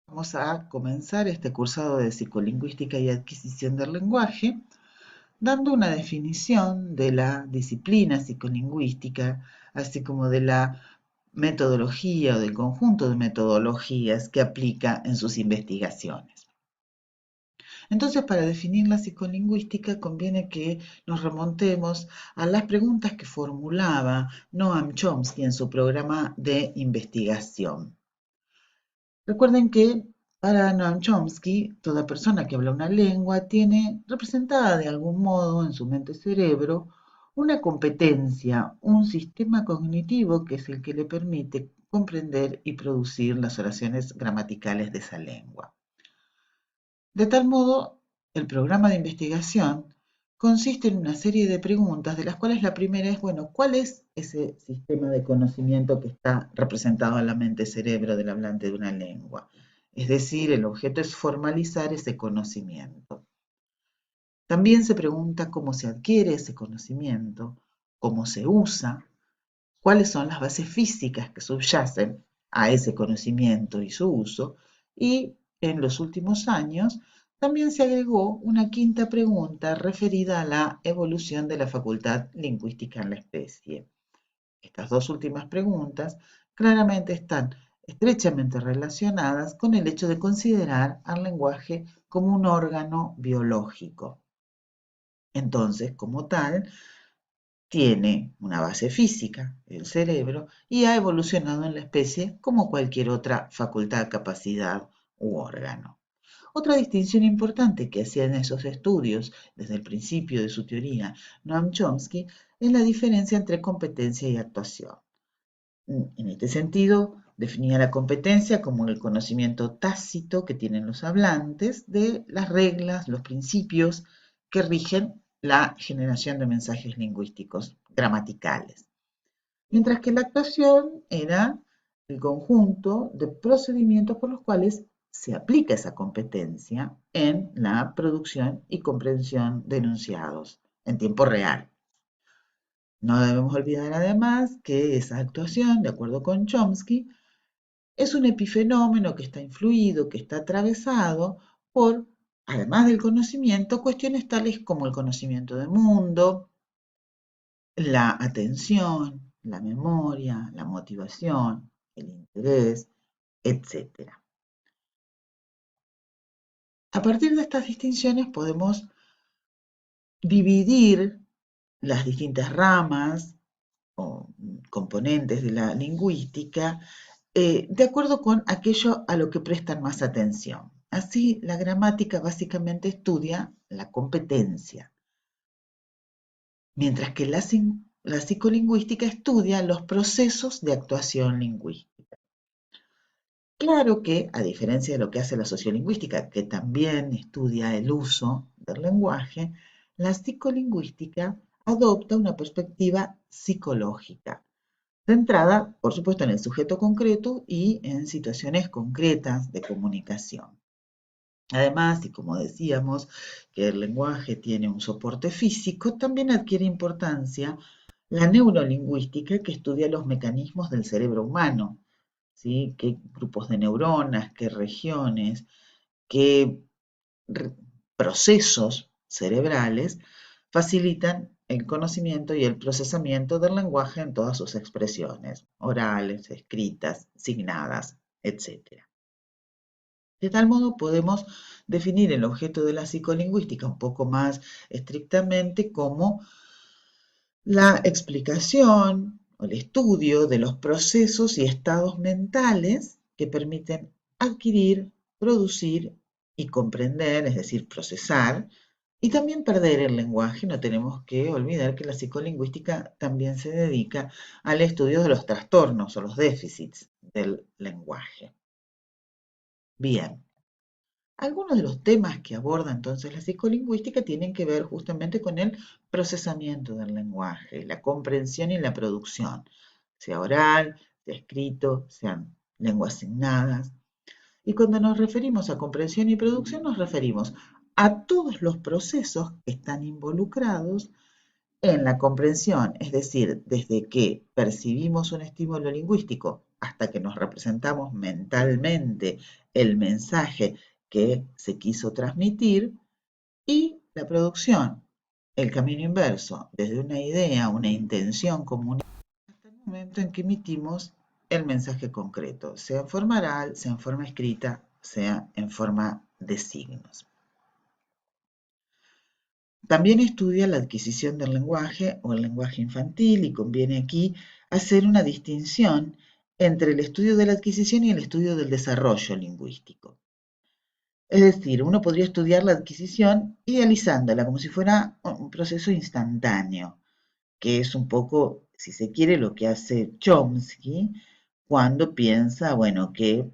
Vamos a comenzar este cursado de psicolingüística y adquisición del lenguaje, dando una definición de la disciplina psicolingüística, así como de la metodología o del conjunto de metodologías que aplica en sus investigaciones. Entonces, para definir la psicolingüística conviene que nos remontemos a las preguntas que formulaba Noam Chomsky en su programa de investigación. Recuerden que para Noam Chomsky, toda persona que habla una lengua tiene representada de algún modo en su mente-cerebro una competencia, un sistema cognitivo que es el que le permite comprender y producir las oraciones gramaticales de esa lengua. De tal modo, el programa de investigación consiste en una serie de preguntas, de las cuales la primera es, bueno, ¿cuál es ese sistema de conocimiento que está representado en la mente-cerebro del hablante de una lengua? Es decir, el objeto es formalizar ese conocimiento. También se pregunta cómo se adquiere ese conocimiento, cómo se usa, cuáles son las bases físicas que subyacen a ese conocimiento y su uso, y en los últimos años también se agregó una quinta pregunta referida a la evolución de la facultad lingüística en la especie. Estas dos últimas preguntas claramente están estrechamente relacionadas con el hecho de considerar al lenguaje como un órgano biológico. Entonces, como tal, tiene una base física, el cerebro, y ha evolucionado en la especie como cualquier otra facultad, capacidad u órgano. Otra distinción importante que hacía en esos estudios, desde el principio de su teoría, Noam Chomsky, es la diferencia entre competencia y actuación. En este sentido, definía la competencia como el conocimiento tácito que tienen los hablantes de las reglas, los principios que rigen la generación de mensajes lingüísticos gramaticales. Mientras que la actuación era el conjunto de procedimientos por los cuales se aplica esa competencia en la producción y comprensión de enunciados en tiempo real. No debemos olvidar además que esa actuación, de acuerdo con Chomsky, es un epifenómeno que está influido, que está atravesado por, además del conocimiento, cuestiones tales como el conocimiento del mundo, la atención, la memoria, la motivación, el interés, etc. A partir de estas distinciones podemos dividir las distintas ramas o componentes de la lingüística de acuerdo con aquello a lo que prestan más atención. Así, la gramática básicamente estudia la competencia, mientras que la psicolingüística estudia los procesos de actuación lingüística. Claro que, a diferencia de lo que hace la sociolingüística, que también estudia el uso del lenguaje, la psicolingüística adopta una perspectiva psicológica, centrada, por supuesto, en el sujeto concreto y en situaciones concretas de comunicación. Además, y como decíamos, que el lenguaje tiene un soporte físico, también adquiere importancia la neurolingüística que estudia los mecanismos del cerebro humano, ¿sí? Qué grupos de neuronas, qué regiones, qué procesos cerebrales facilitan el conocimiento y el procesamiento del lenguaje en todas sus expresiones, orales, escritas, signadas, etc. De tal modo podemos definir el objeto de la psicolingüística un poco más estrictamente como la explicación o el estudio de los procesos y estados mentales que permiten adquirir, producir y comprender, es decir, procesar, y también perder el lenguaje. No tenemos que olvidar que la psicolingüística también se dedica al estudio de los trastornos o los déficits del lenguaje. Bien. Algunos de los temas que aborda entonces la psicolingüística tienen que ver justamente con el procesamiento del lenguaje, la comprensión y la producción, sea oral, sea escrito, sean lenguas asignadas. Y cuando nos referimos a comprensión y producción, nos referimos a todos los procesos que están involucrados en la comprensión, es decir, desde que percibimos un estímulo lingüístico hasta que nos representamos mentalmente el mensaje que se quiso transmitir, y la producción, el camino inverso, desde una idea, una intención común, hasta el momento en que emitimos el mensaje concreto, sea en forma oral, sea en forma escrita, sea en forma de signos. También estudia la adquisición del lenguaje o el lenguaje infantil y conviene aquí hacer una distinción entre el estudio de la adquisición y el estudio del desarrollo lingüístico. Es decir, uno podría estudiar la adquisición idealizándola como si fuera un proceso instantáneo, que es un poco, si se quiere, lo que hace Chomsky cuando piensa, bueno, que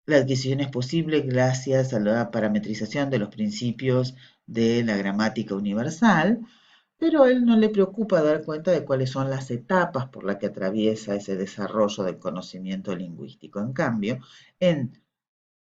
la adquisición es posible gracias a la parametrización de los principios de la gramática universal, pero a él no le preocupa dar cuenta de cuáles son las etapas por las que atraviesa ese desarrollo del conocimiento lingüístico. En cambio, en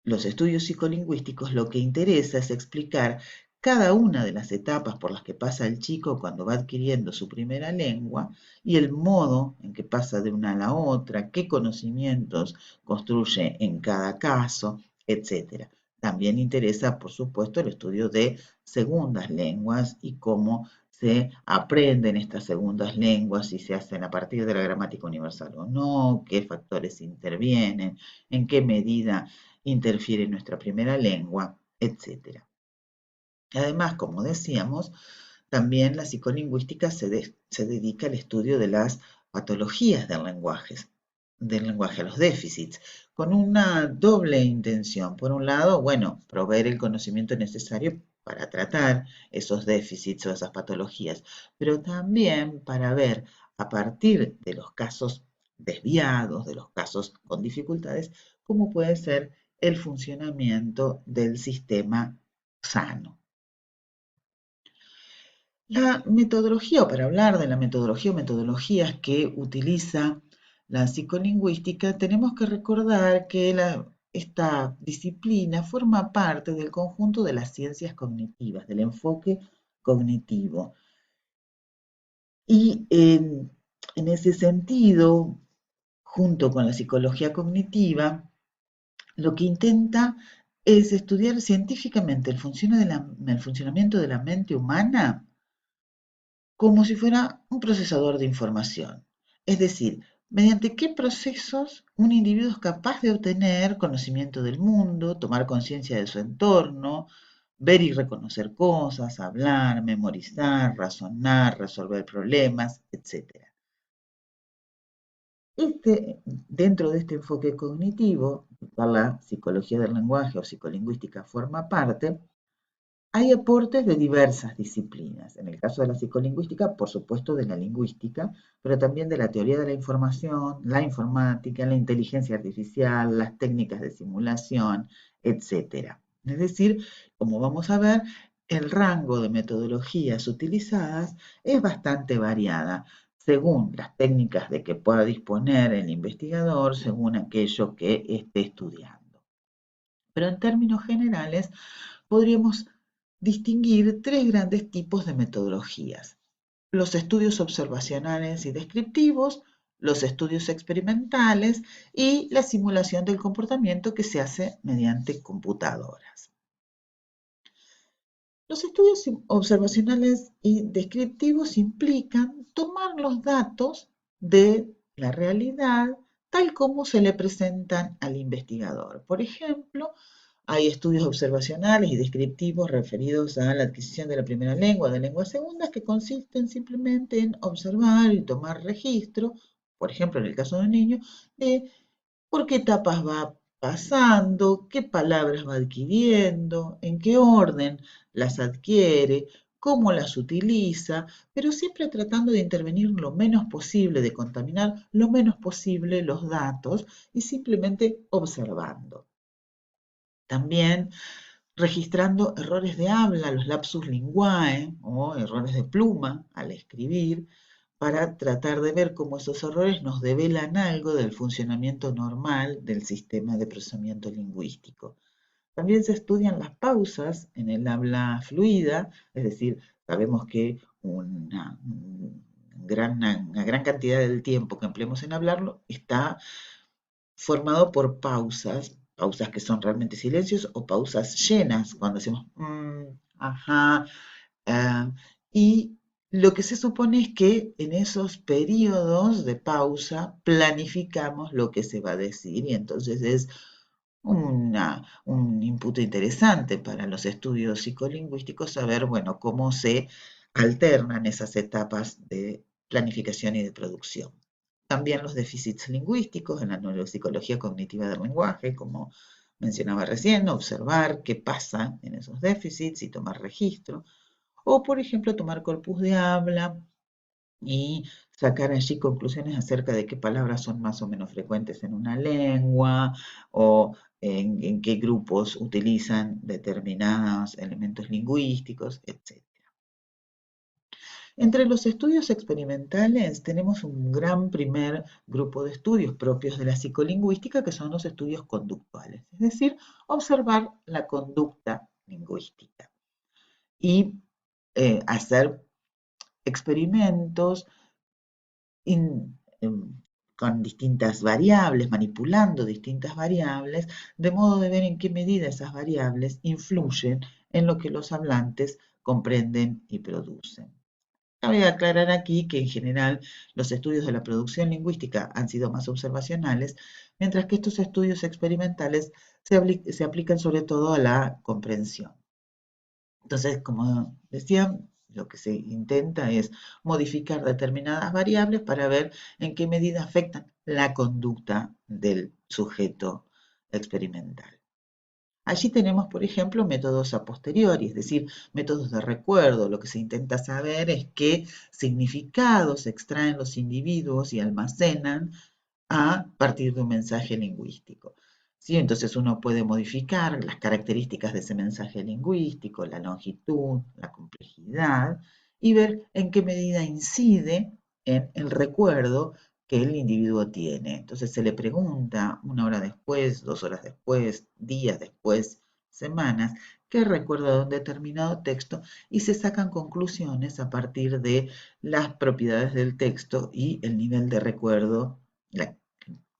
los estudios psicolingüísticos lo que interesa es explicar cada una de las etapas por las que pasa el chico cuando va adquiriendo su primera lengua y el modo en que pasa de una a la otra, qué conocimientos construye en cada caso, etc. También interesa, por supuesto, el estudio de segundas lenguas y cómo se aprenden estas segundas lenguas, si se hacen a partir de la gramática universal o no, qué factores intervienen, en qué medida interfiere nuestra primera lengua, etc. Además, como decíamos, también la psicolingüística se dedica al estudio de las patologías del lenguaje, los déficits, con una doble intención. Por un lado, bueno, proveer el conocimiento necesario para tratar esos déficits o esas patologías, pero también para ver a partir de los casos desviados, de los casos con dificultades, cómo puede ser el funcionamiento del sistema sano. La metodología, o para hablar de la metodología o metodologías que utiliza la psicolingüística, tenemos que recordar que esta disciplina forma parte del conjunto de las ciencias cognitivas, del enfoque cognitivo. Y en ese sentido, junto con la psicología cognitiva, lo que intenta es estudiar científicamente el funcionamiento de la mente humana como si fuera un procesador de información. Es decir, mediante qué procesos un individuo es capaz de obtener conocimiento del mundo, tomar conciencia de su entorno, ver y reconocer cosas, hablar, memorizar, razonar, resolver problemas, etc. Dentro de este enfoque cognitivo, la psicología del lenguaje o psicolingüística forma parte, hay aportes de diversas disciplinas. En el caso de la psicolingüística, por supuesto, de la lingüística, pero también de la teoría de la información, la informática, la inteligencia artificial, las técnicas de simulación, etc. Es decir, como vamos a ver, el rango de metodologías utilizadas es bastante variada, según las técnicas de que pueda disponer el investigador, según aquello que esté estudiando. Pero en términos generales, podríamos distinguir tres grandes tipos de metodologías: los estudios observacionales y descriptivos, los estudios experimentales y la simulación del comportamiento que se hace mediante computadoras. Los estudios observacionales y descriptivos implican tomar los datos de la realidad tal como se le presentan al investigador. Por ejemplo, hay estudios observacionales y descriptivos referidos a la adquisición de la primera lengua, de lenguas segundas, que consisten simplemente en observar y tomar registro, por ejemplo, en el caso de un niño, de por qué etapas va pasando, qué palabras va adquiriendo, en qué orden las adquiere, cómo las utiliza, pero siempre tratando de intervenir lo menos posible, de contaminar lo menos posible los datos y simplemente observando. También registrando errores de habla, los lapsus linguae o errores de pluma al escribir, para tratar de ver cómo esos errores nos develan algo del funcionamiento normal del sistema de procesamiento lingüístico. También se estudian las pausas en el habla fluida, es decir, sabemos que una gran cantidad del tiempo que empleemos en hablarlo está formado por pausas, pausas que son realmente silencios o pausas llenas, cuando hacemos ajá, y lo que se supone es que en esos periodos de pausa planificamos lo que se va a decir y entonces es un input interesante para los estudios psicolingüísticos saber, bueno, cómo se alternan esas etapas de planificación y de producción. También los déficits lingüísticos en la neuropsicología cognitiva del lenguaje, como mencionaba recién, observar qué pasa en esos déficits y tomar registro. O, por ejemplo, tomar corpus de habla y sacar allí conclusiones acerca de qué palabras son más o menos frecuentes en una lengua o en qué grupos utilizan determinados elementos lingüísticos, etc. Entre los estudios experimentales tenemos un gran primer grupo de estudios propios de la psicolingüística que son los estudios conductuales, es decir, observar la conducta lingüística y hacer experimentos con distintas variables, manipulando distintas variables, de modo de ver en qué medida esas variables influyen en lo que los hablantes comprenden y producen. Cabe aclarar aquí que en general los estudios de la producción lingüística han sido más observacionales, mientras que estos estudios experimentales se aplican sobre todo a la comprensión. Entonces, como decía, lo que se intenta es modificar determinadas variables para ver en qué medida afectan la conducta del sujeto experimental. Allí tenemos, por ejemplo, métodos a posteriori, es decir, métodos de recuerdo. Lo que se intenta saber es qué significados extraen los individuos y almacenan a partir de un mensaje lingüístico. ¿Sí? Entonces uno puede modificar las características de ese mensaje lingüístico, la longitud, la complejidad, y ver en qué medida incide en el recuerdo que el individuo tiene. Entonces se le pregunta 1 hora después, 2 horas después, días después, semanas, qué recuerda de un determinado texto y se sacan conclusiones a partir de las propiedades del texto y el nivel de recuerdo,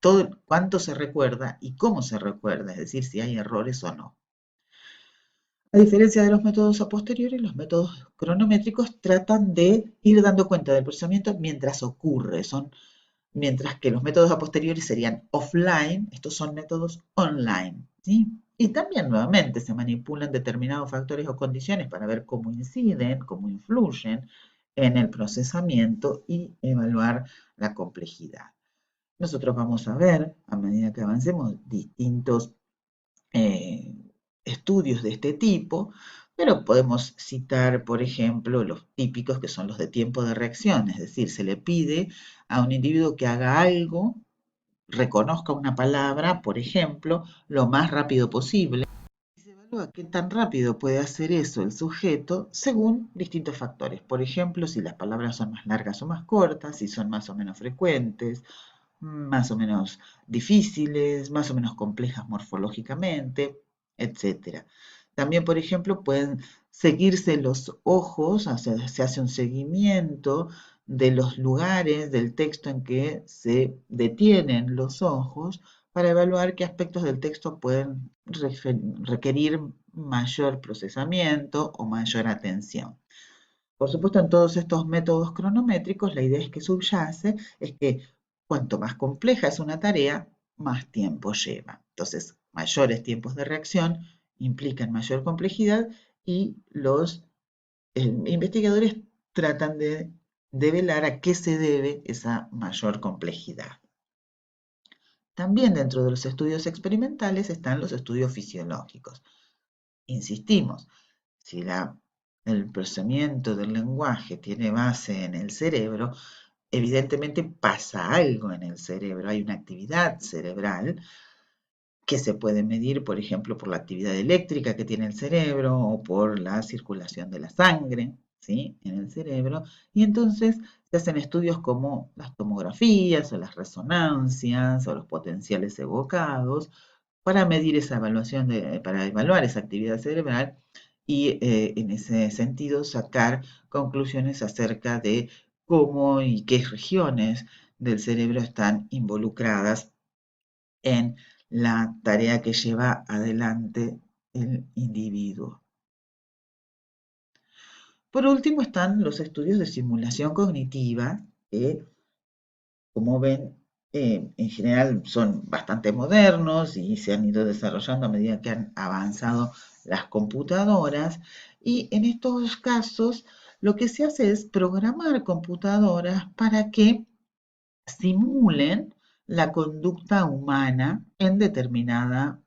todo cuánto se recuerda y cómo se recuerda, es decir, si hay errores o no. A diferencia de los métodos a posteriori, los métodos cronométricos tratan de ir dando cuenta del procesamiento mientras ocurre, mientras que los métodos a posteriori serían offline, estos son métodos online. ¿Sí? Y también nuevamente se manipulan determinados factores o condiciones para ver cómo inciden, cómo influyen en el procesamiento y evaluar la complejidad. Nosotros vamos a ver, a medida que avancemos, distintos eh, estudios de este tipo, pero podemos citar, por ejemplo, los típicos que son los de tiempo de reacción, es decir, se le pide a un individuo que haga algo, reconozca una palabra, por ejemplo, lo más rápido posible. Y se evalúa qué tan rápido puede hacer eso el sujeto según distintos factores. Por ejemplo, si las palabras son más largas o más cortas, si son más o menos frecuentes, más o menos difíciles, más o menos complejas morfológicamente, etc. También, por ejemplo, pueden seguirse los ojos, se hace un seguimiento de los lugares del texto en que se detienen los ojos para evaluar qué aspectos del texto pueden requerir mayor procesamiento o mayor atención. Por supuesto, en todos estos métodos cronométricos, la idea es que subyace es que cuanto más compleja es una tarea, más tiempo lleva. Entonces, mayores tiempos de reacción implican mayor complejidad y los investigadores tratan de develar a qué se debe esa mayor complejidad. También dentro de los estudios experimentales están los estudios fisiológicos. Insistimos, si el procesamiento del lenguaje tiene base en el cerebro, evidentemente pasa algo en el cerebro, hay una actividad cerebral que se puede medir, por ejemplo, por la actividad eléctrica que tiene el cerebro o por la circulación de la sangre, ¿sí? En el cerebro. Y entonces se hacen estudios como las tomografías o las resonancias o los potenciales evocados para medir esa evaluación, para evaluar esa actividad cerebral y en ese sentido sacar conclusiones acerca de cómo y qué regiones del cerebro están involucradas en la tarea que lleva adelante el individuo. Por último están los estudios de simulación cognitiva, que como ven, en general son bastante modernos y se han ido desarrollando a medida que han avanzado las computadoras. Y en estos casos lo que se hace es programar computadoras para que simulen la conducta humana en determinada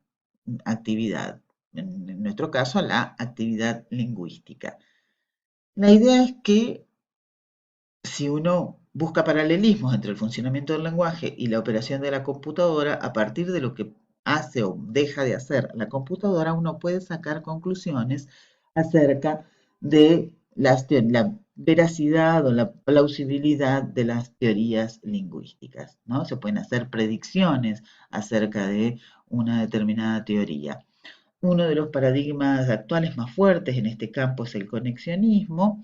actividad. En nuestro caso, la actividad lingüística. La idea es que si uno busca paralelismos entre el funcionamiento del lenguaje y la operación de la computadora, a partir de lo que hace o deja de hacer la computadora, uno puede sacar conclusiones acerca de la veracidad o la plausibilidad de las teorías lingüísticas, ¿no? Se pueden hacer predicciones acerca de una determinada teoría. Uno de los paradigmas actuales más fuertes en este campo es el conexionismo,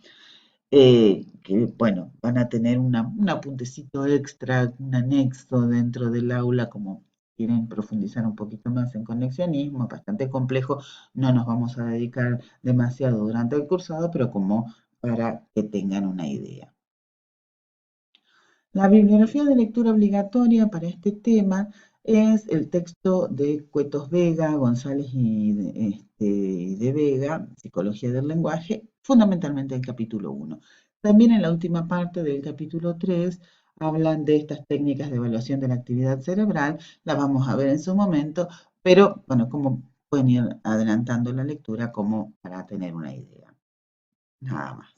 que bueno, van a tener un apuntecito extra, un anexo dentro del aula, como quieren profundizar un poquito más en conexionismo, bastante complejo, no nos vamos a dedicar demasiado durante el cursado, pero como para que tengan una idea. La bibliografía de lectura obligatoria para este tema es el texto de Cuetos Vega, González y de Vega, Psicología del lenguaje, fundamentalmente el capítulo 1. También en la última parte del capítulo 3 hablan de estas técnicas de evaluación de la actividad cerebral, las vamos a ver en su momento, pero bueno, como pueden ir adelantando la lectura como para tener una idea. Nada más.